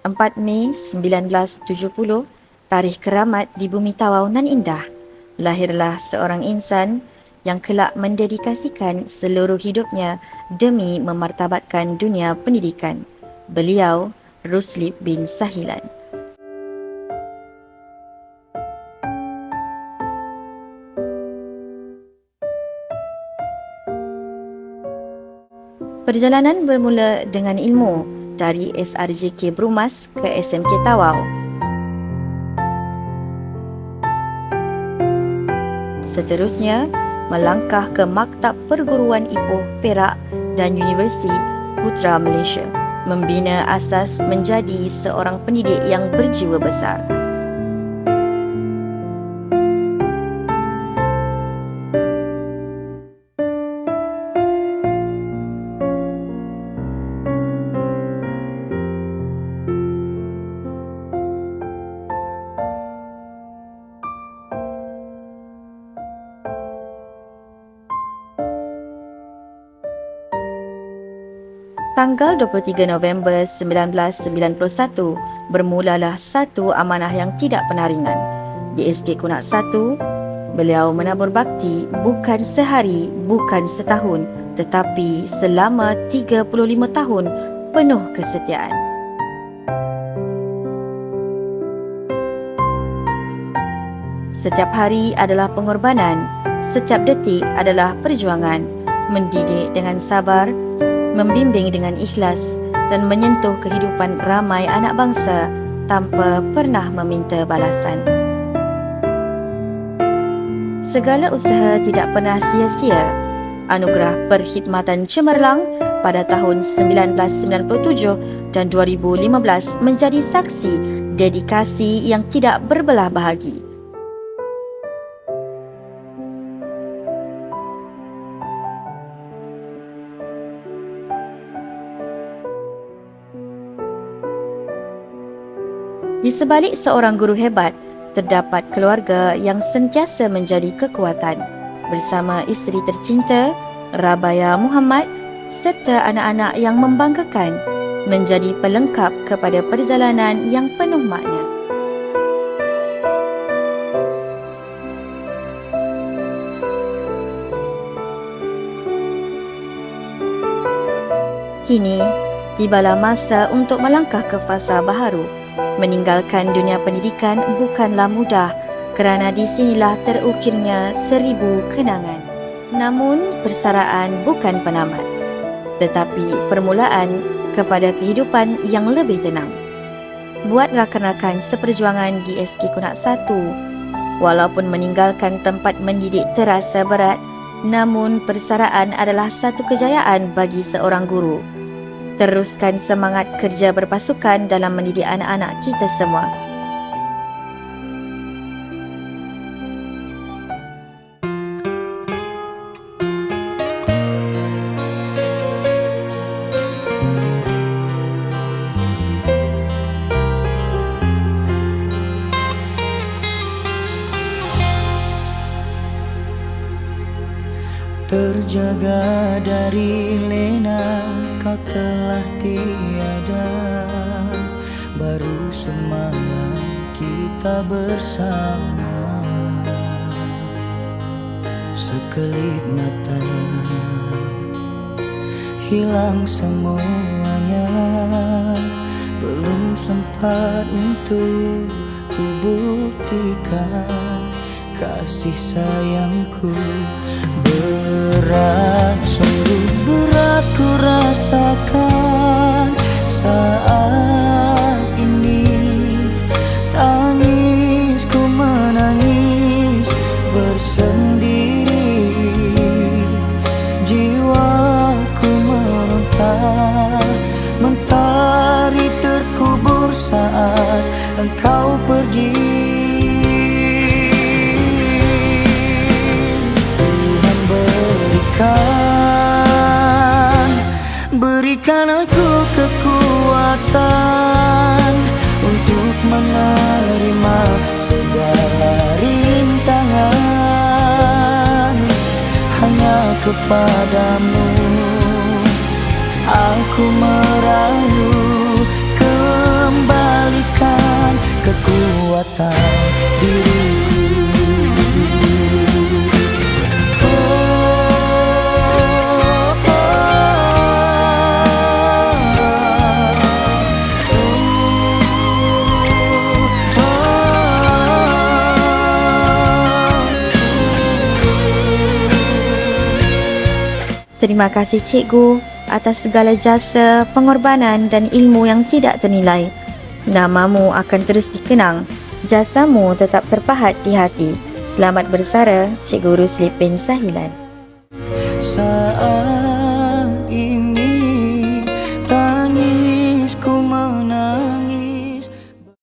4 Mei 1970, tarikh keramat di bumi Tawau nan indah, lahirlah seorang insan yang kelak mendedikasikan seluruh hidupnya demi memartabatkan dunia pendidikan. Beliau, Rusli bin Sahilan. Perjalanan bermula dengan ilmu dari SRJK Brumas ke SMK Tawau. Seterusnya, melangkah ke Maktab Perguruan Ipoh Perak dan Universiti Putra Malaysia, membina asas menjadi seorang pendidik yang berjiwa besar. Tanggal 23 November 1991, bermulalah satu amanah yang tidak pernah ringan. Di SK Kunak 1, beliau menabur bakti bukan sehari, bukan setahun, tetapi selama 35 tahun penuh kesetiaan. Setiap hari adalah pengorbanan, setiap detik adalah perjuangan, mendidik dengan sabar, membimbing dengan ikhlas dan menyentuh kehidupan ramai anak bangsa tanpa pernah meminta balasan. Segala usaha tidak pernah sia-sia. Anugerah Perkhidmatan Cemerlang pada tahun 1997 dan 2015 menjadi saksi dedikasi yang tidak berbelah bahagi. Di sebalik seorang guru hebat, terdapat keluarga yang sentiasa menjadi kekuatan. Bersama isteri tercinta, Rabaya Muhammad, serta anak-anak yang membanggakan, menjadi pelengkap kepada perjalanan yang penuh makna. Kini, tibalah masa untuk melangkah ke fasa baharu. Meninggalkan dunia pendidikan bukanlah mudah kerana di sinilah terukirnya 1000 kenangan. Namun, persaraan bukan penamat, tetapi permulaan kepada kehidupan yang lebih tenang. Buat rakan-rakan seperjuangan di SK Kunak 1, walaupun meninggalkan tempat mendidik terasa berat, namun persaraan adalah satu kejayaan bagi seorang guru. Teruskan semangat kerja berpasukan dalam mendidik anak-anak kita semua. Terjaga dari lena, kau telah tiada. Baru semalam kita bersama, sekelip mata hilang semuanya. Belum sempat untuk ku buktikan kasih sayangku. Berat, sungguh berat ku rasakan saat ini. Tangisku menangis bersendiri, jiwaku meronta, mentari terkubur saat engkau pergi. Berikan aku kekuatan untuk menerima segala rintangan. Hanya kepadamu aku merayu kembali. kekuatan diriku. Terima kasih cikgu atas segala jasa, pengorbanan dan ilmu yang tidak ternilai. Namamu akan terus dikenang, jasamu tetap terpahat di hati. Selamat bersara, Cikgu Rusli bin Sahilan. Saat